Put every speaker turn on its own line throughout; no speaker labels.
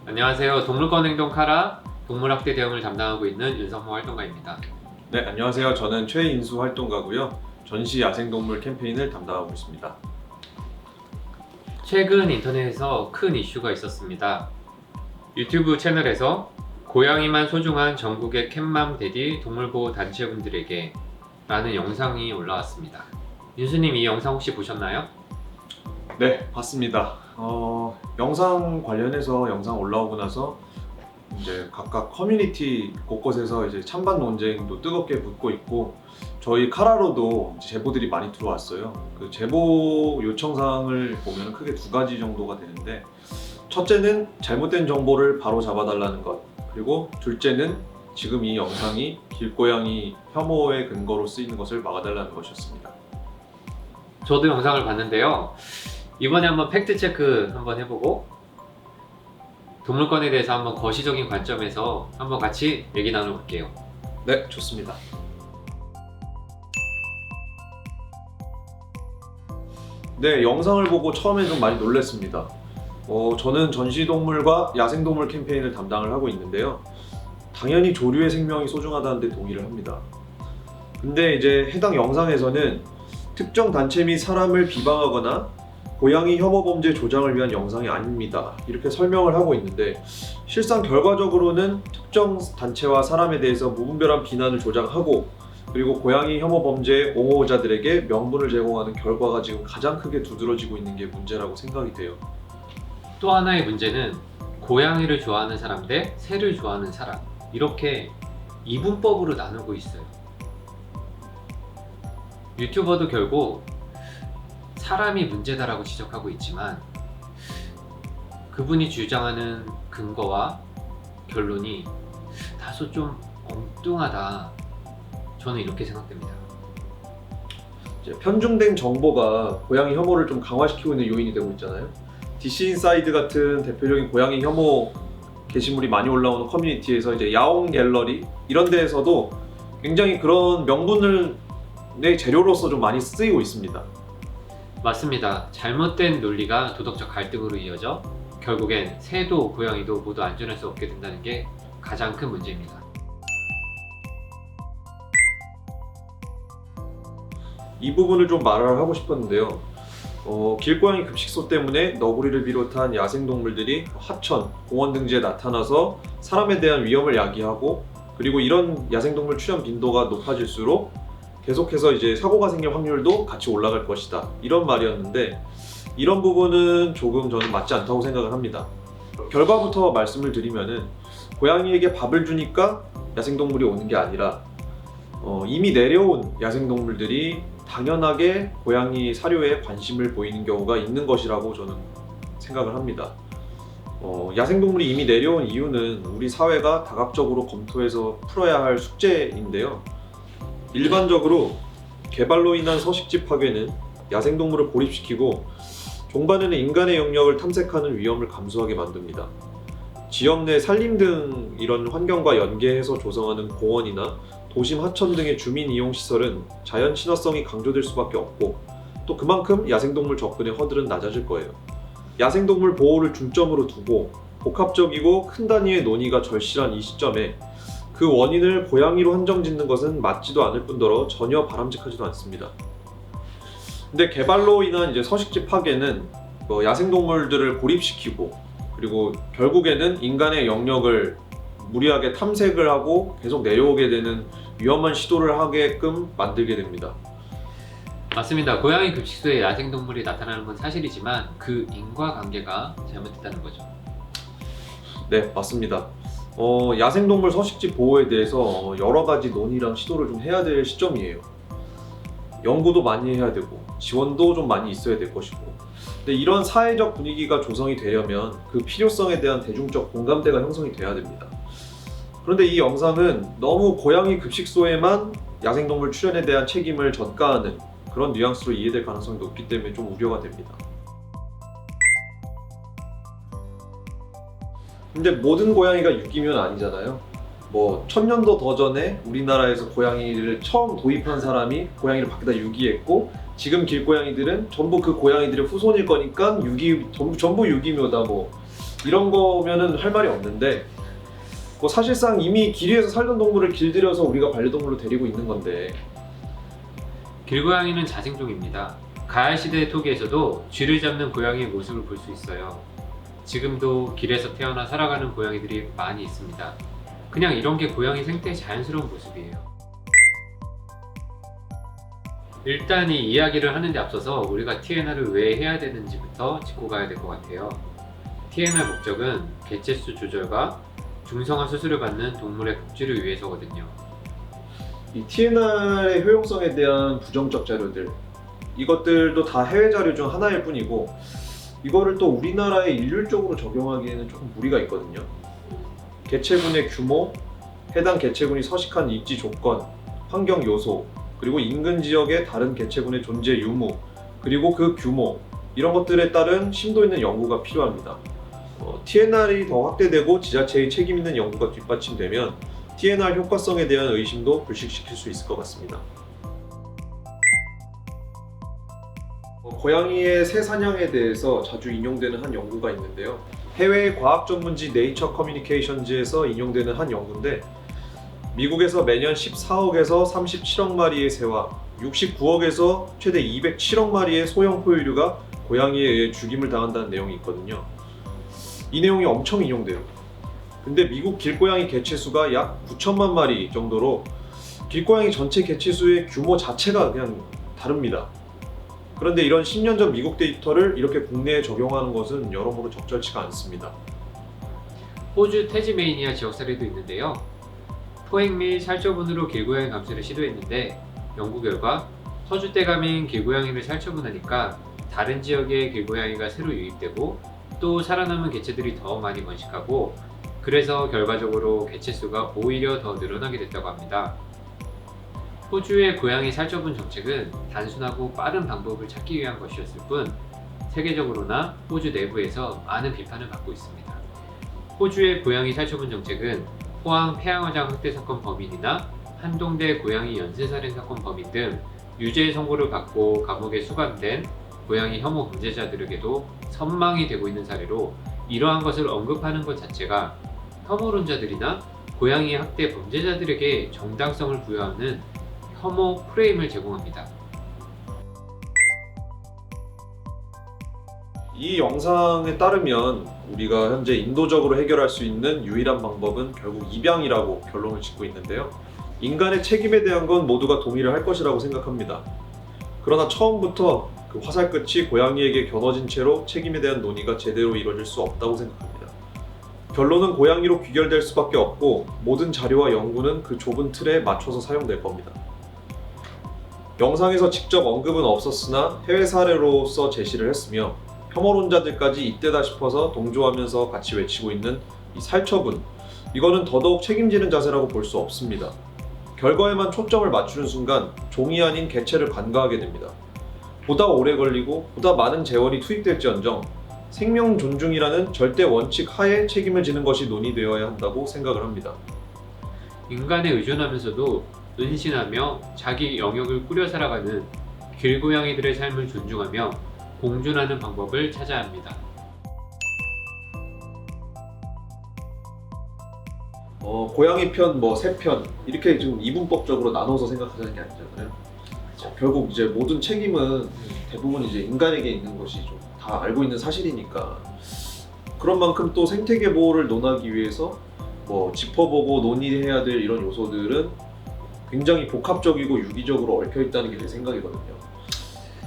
안녕하세요. 동물권 행동 카라 동물학대 대응을 담당하고 있는 윤성모 활동가입니다.
네, 안녕하세요. 저는 최인수 활동가고요. 전시 야생동물 캠페인을 담당하고 있습니다.
최근 인터넷에서 큰 이슈가 있었습니다. 유튜브 채널에서 고양이만 소중한 전국의 캣맘 데디 동물보호 단체분들에게 라는 영상이 올라왔습니다. 윤수님, 이 영상 혹시 보셨나요?
네, 봤습니다. 영상 관련해서 영상 올라오고 나서 이제 각각 커뮤니티 곳곳에서 이제 찬반 논쟁도 뜨겁게 붙고 있고, 저희 카라로도 제보들이 많이 들어왔어요. 그 제보 요청사항을 보면 크게 두 가지 정도가 되는데, 첫째는 잘못된 정보를 바로 잡아달라는 것, 그리고 둘째는 지금 이 영상이 길고양이 혐오의 근거로 쓰이는 것을 막아달라는 것이었습니다.
저도 영상을 봤는데요. 이번에 한번 팩트체크 한번 해보고 동물권에 대해서 한번 거시적인 관점에서 한번 같이 얘기 나눠볼게요.
네, 좋습니다. 네, 영상을 보고 처음에 좀 많이 놀랐습니다. 저는 전시동물과 야생동물 캠페인을 담당을 하고 있는데요. 당연히 조류의 생명이 소중하다는 데 동의를 합니다. 근데 이제 해당 영상에서는 특정 단체 및 사람을 비방하거나 고양이 혐오 범죄 조장을 위한 영상이 아닙니다, 이렇게 설명을 하고 있는데, 실상 결과적으로는 특정 단체와 사람에 대해서 무분별한 비난을 조장하고, 그리고 고양이 혐오 범죄 옹호자들에게 명분을 제공하는 결과가 지금 가장 크게 두드러지고 있는 게 문제라고 생각이 돼요.
또 하나의 문제는 고양이를 좋아하는 사람 대 새를 좋아하는 사람, 이렇게 이분법으로 나누고 있어요. 유튜버도 결국 사람이 문제다라고 지적하고 있지만 그분이 주장하는 근거와 결론이 다소 좀 엉뚱하다, 저는 이렇게 생각됩니다.
이제 편중된 정보가 고양이 혐오를 좀 강화시키고 있는 요인이 되고 있잖아요. DC 인사이드 같은 대표적인 고양이 혐오 게시물이 많이 올라오는 커뮤니티에서 이제 야옹 갤러리 이런 데에서도 굉장히 그런 명분을 내 재료로서 좀 많이 쓰이고 있습니다.
맞습니다. 잘못된 논리가 도덕적 갈등으로 이어져 결국엔 새도 고양이도 모두 안전할 수 없게 된다는 게 가장 큰 문제입니다.
이 부분을 좀 말을 하고 싶었는데요. 길고양이 급식소 때문에 너구리를 비롯한 야생동물들이 하천, 공원 등지에 나타나서 사람에 대한 위험을 야기하고, 그리고 이런 야생동물 출현 빈도가 높아질수록 계속해서 이제 사고가 생길 확률도 같이 올라갈 것이다, 이런 말이었는데, 이런 부분은 조금 저는 맞지 않다고 생각을 합니다. 결과부터 말씀을 드리면은, 고양이에게 밥을 주니까 야생동물이 오는 게 아니라 이미 내려온 야생동물들이 당연하게 고양이 사료에 관심을 보이는 경우가 있는 것이라고 저는 생각을 합니다. 야생동물이 이미 내려온 이유는 우리 사회가 다각적으로 검토해서 풀어야 할 숙제인데요. 일반적으로 개발로 인한 서식지 파괴는 야생동물을 고립시키고 종반에는 인간의 영역을 탐색하는 위험을 감수하게 만듭니다. 지역 내 산림 등 이런 환경과 연계해서 조성하는 공원이나 도심 하천 등의 주민 이용 시설은 자연 친화성이 강조될 수밖에 없고, 또 그만큼 야생동물 접근의 허들은 낮아질 거예요. 야생동물 보호를 중점으로 두고 복합적이고 큰 단위의 논의가 절실한 이 시점에 그 원인을 고양이로 한정짓는 것은 맞지도 않을 뿐더러 전혀 바람직하지도 않습니다. 근데 개발로 인한 이제 서식지 파괴는 야생동물들을 고립시키고, 그리고 결국에는 인간의 영역을 무리하게 탐색을 하고 계속 내려오게 되는 위험한 시도를 하게끔 만들게 됩니다.
맞습니다. 고양이 급식소에 야생동물이 나타나는 건 사실이지만 그 인과관계가 잘못됐다는 거죠.
네, 맞습니다. 야생동물 서식지 보호에 대해서 여러 가지 논의랑 시도를 좀 해야 될 시점이에요. 연구도 많이 해야 되고 지원도 좀 많이 있어야 될 것이고, 근데 이런 사회적 분위기가 조성이 되려면 그 필요성에 대한 대중적 공감대가 형성이 돼야 됩니다. 그런데 이 영상은 너무 고양이 급식소에만 야생동물 출현에 대한 책임을 전가하는 그런 뉘앙스로 이해될 가능성이 높기 때문에 좀 우려가 됩니다. 근데 모든 고양이가 유기묘는 아니잖아요. 1000년도 더 전에 우리나라에서 고양이를 처음 도입한 사람이 고양이를 밖에다 유기했고, 지금 길고양이들은 전부 그 고양이들의 후손일 거니까 전부 유기묘다, 이런 거면은 할 말이 없는데 뭐 사실상 이미 길 위에서 살던 동물을 길들여서 우리가 반려동물로 데리고 있는 건데.
길고양이는 자생종입니다. 가을 시대의 토기에서도 쥐를 잡는 고양이의 모습을 볼 수 있어요. 지금도 길에서 태어나 살아가는 고양이들이 많이 있습니다. 그냥 이런 게 고양이 생태의 자연스러운 모습이에요. 일단 이 이야기를 하는 데 앞서서 우리가 TNR을 왜 해야 되는지부터 짚고 가야 될 것 같아요. TNR 목적은 개체수 조절과 중성화 수술을 받는 동물의 복지를 위해서거든요.
이 TNR의 효용성에 대한 부정적 자료들, 이것들도 다 해외 자료 중 하나일 뿐이고 이거를 또 우리나라에 일률적으로 적용하기에는 조금 무리가 있거든요. 개체군의 규모, 해당 개체군이 서식한 입지 조건, 환경 요소, 그리고 인근 지역의 다른 개체군의 존재 유무, 그리고 그 규모, 이런 것들에 따른 심도 있는 연구가 필요합니다. TNR이 더 확대되고 지자체의 책임 있는 연구가 뒷받침되면 TNR 효과성에 대한 의심도 불식시킬 수 있을 것 같습니다. 고양이의 새 사냥에 대해서 자주 인용되는 한 연구가 있는데요. 해외 과학 전문지 네이처 커뮤니케이션즈에서 인용되는 한 연구인데 미국에서 매년 14억에서 37억 마리의 새와 69억에서 최대 207억 마리의 소형 포유류가 고양이에 의해 죽임을 당한다는 내용이 있거든요. 이 내용이 엄청 인용돼요. 근데 미국 길고양이 개체수가 약 9천만 마리 정도로 길고양이 전체 개체수의 규모 자체가 그냥 다릅니다. 그런데 이런 10년 전 미국 데이터를 이렇게 국내에 적용하는 것은 여러모로 적절치가 않습니다.
호주 태즈메이니아 지역 사례도 있는데요. 포획 및 살처분으로 길고양이 감시를 시도했는데 연구 결과 서주대감인 길고양이를 살처분하니까 다른 지역의 길고양이가 새로 유입되고 또 살아남은 개체들이 더 많이 번식하고 그래서 결과적으로 개체수가 오히려 더 늘어나게 됐다고 합니다. 호주의 고양이 살처분 정책은 단순하고 빠른 방법을 찾기 위한 것이었을 뿐 세계적으로나 호주 내부에서 많은 비판을 받고 있습니다. 호주의 고양이 살처분 정책은 포항 폐양어장 학대 사건 범인이나 한동대 고양이 연쇄살인 사건 범인 등 유죄 선고를 받고 감옥에 수감된 고양이 혐오 범죄자들에게도 선망이 되고 있는 사례로 이러한 것을 언급하는 것 자체가 혐오론자들이나 고양이 학대 범죄자들에게 정당성을 부여하는 혐오 프레임을 제공합니다.
이 영상에 따르면 우리가 현재 인도적으로 해결할 수 있는 유일한 방법은 결국 입양이라고 결론을 짓고 있는데요. 인간의 책임에 대한 건 모두가 동의를 할 것이라고 생각합니다. 그러나 처음부터 그 화살 끝이 고양이에게 겨눠진 채로 책임에 대한 논의가 제대로 이루어질 수 없다고 생각합니다. 결론은 고양이로 귀결될 수밖에 없고 모든 자료와 연구는 그 좁은 틀에 맞춰서 사용될 겁니다. 영상에서 직접 언급은 없었으나 해외 사례로서 제시를 했으며 혐오론자들까지 이때다 싶어서 동조하면서 같이 외치고 있는 이 살처분, 이거는 더더욱 책임지는 자세라고 볼 수 없습니다. 결과에만 초점을 맞추는 순간 종이 아닌 개체를 간과하게 됩니다. 보다 오래 걸리고 보다 많은 재원이 투입될지언정 생명 존중이라는 절대 원칙 하에 책임을 지는 것이 논의되어야 한다고 생각을 합니다.
인간에 의존하면서도 은신하며 자기 영역을 꾸려 살아가는 길고양이들의 삶을 존중하며 공존하는 방법을 찾아야 합니다.
고양이 편, 새 편 이렇게 지금 이분법적으로 나눠서 생각하자는 게 아니잖아요. 결국 이제 모든 책임은 대부분 이제 인간에게 있는 것이 좀 다 알고 있는 사실이니까 그런 만큼 또 생태계 보호를 논하기 위해서 짚어보고 논의해야 될 이런 요소들은 굉장히 복합적이고 유기적으로 얽혀 있다는 게 제 생각이거든요.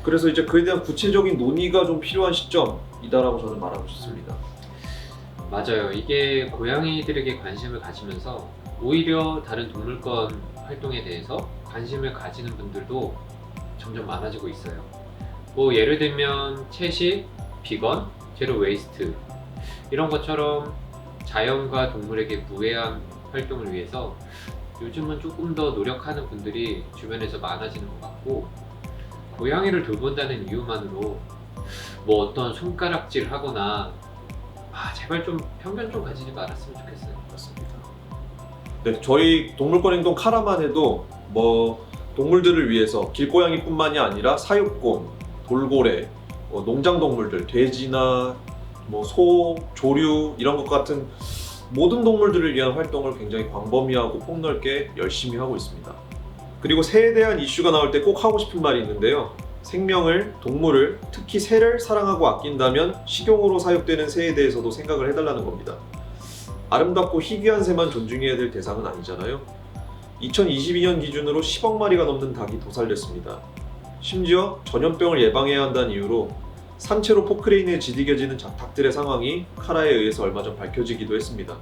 그래서 이제 그에 대한 구체적인 논의가 좀 필요한 시점이다라고 저는 말하고 싶습니다.
맞아요. 이게 고양이들에게 관심을 가지면서 오히려 다른 동물권 활동에 대해서 관심을 가지는 분들도 점점 많아지고 있어요. 예를 들면 채식, 비건, 제로 웨이스트 이런 것처럼 자연과 동물에게 무해한 활동을 위해서 요즘은 조금 더 노력하는 분들이 주변에서 많아지는 것 같고 고양이를 돌본다는 이유만으로 어떤 손가락질 하거나 제발 좀 편견 좀 가지지 말았으면 좋겠어요.
맞습니다. 네, 저희 동물권행동 카라만 해도 동물들을 위해서 길고양이뿐만이 아니라 사육곰, 돌고래, 농장동물들, 돼지나 뭐 소, 조류 이런 것 같은 모든 동물들을 위한 활동을 굉장히 광범위하고 폭넓게 열심히 하고 있습니다. 그리고 새에 대한 이슈가 나올 때 꼭 하고 싶은 말이 있는데요. 생명을, 동물을, 특히 새를 사랑하고 아낀다면 식용으로 사육되는 새에 대해서도 생각을 해달라는 겁니다. 아름답고 희귀한 새만 존중해야 될 대상은 아니잖아요. 2022년 기준으로 10억 마리가 넘는 닭이 도살됐습니다. 심지어 전염병을 예방해야 한다는 이유로 산채로 포크레인에 지디겨지는 닭들의 상황이 카라에 의해서 얼마 전 밝혀지기도 했습니다.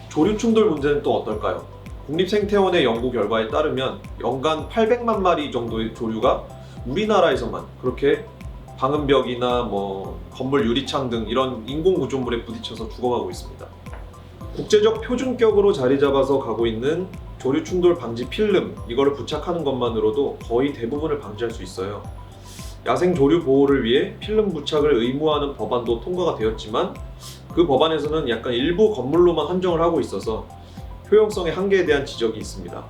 조류 충돌 문제는 또 어떨까요? 국립생태원의 연구 결과에 따르면 연간 800만 마리 정도의 조류가 우리나라에서만 그렇게 방음벽이나 건물 유리창 등 이런 인공 구조물에 부딪혀서 죽어가고 있습니다. 국제적 표준격으로 자리 잡아서 가고 있는 조류 충돌 방지 필름, 이거를 부착하는 것만으로도 거의 대부분을 방지할 수 있어요. 야생 조류 보호를 위해 필름 부착을 의무화하는 법안도 통과가 되었지만 그 법안에서는 약간 일부 건물로만 한정을 하고 있어서 효용성의 한계에 대한 지적이 있습니다.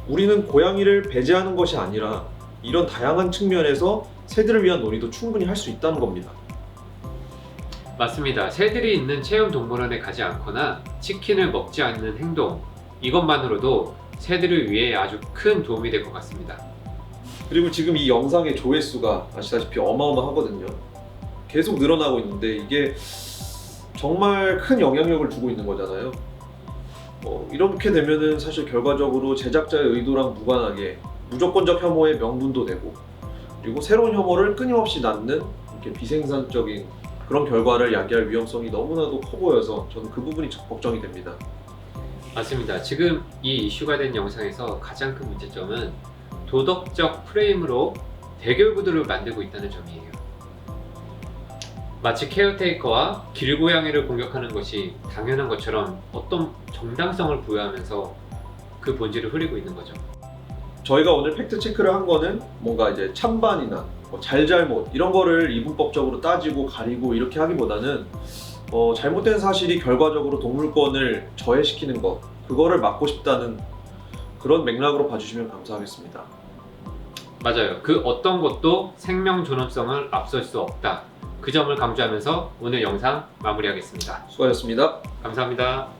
우리는 고양이를 배제하는 것이 아니라 이런 다양한 측면에서 새들을 위한 논의도 충분히 할 수 있다는 겁니다.
맞습니다. 새들이 있는 체험동물원에 가지 않거나 치킨을 먹지 않는 행동, 이것만으로도 새들을 위해 아주 큰 도움이 될 것 같습니다.
그리고 지금 이 영상의 조회수가 아시다시피 어마어마하거든요. 계속 늘어나고 있는데 이게 정말 큰 영향력을 주고 있는 거잖아요. 이렇게 되면은 사실 결과적으로 제작자의 의도랑 무관하게 무조건적 혐오의 명분도 되고, 그리고 새로운 혐오를 끊임없이 낳는 이렇게 비생산적인 그런 결과를 야기할 위험성이 너무나도 커 보여서 저는 그 부분이 걱정이 됩니다.
맞습니다. 지금 이 이슈가 된 영상에서 가장 큰 문제점은 도덕적 프레임으로 대결 구도를 만들고 있다는 점이에요. 마치 케어테이커와 길고양이를 공격하는 것이 당연한 것처럼 어떤 정당성을 부여하면서 그 본질을 흐리고 있는 거죠.
저희가 오늘 팩트 체크를 한 거는 뭔가 이제 찬반이나 잘잘못 이런 거를 이분법적으로 따지고 가리고 이렇게 하기보다는 잘못된 사실이 결과적으로 동물권을 저해시키는 것, 그거를 막고 싶다는 그런 맥락으로 봐주시면 감사하겠습니다.
맞아요. 그 어떤 것도 생명 존엄성을 앞설 수 없다. 그 점을 강조하면서 오늘 영상 마무리하겠습니다.
수고하셨습니다.
감사합니다.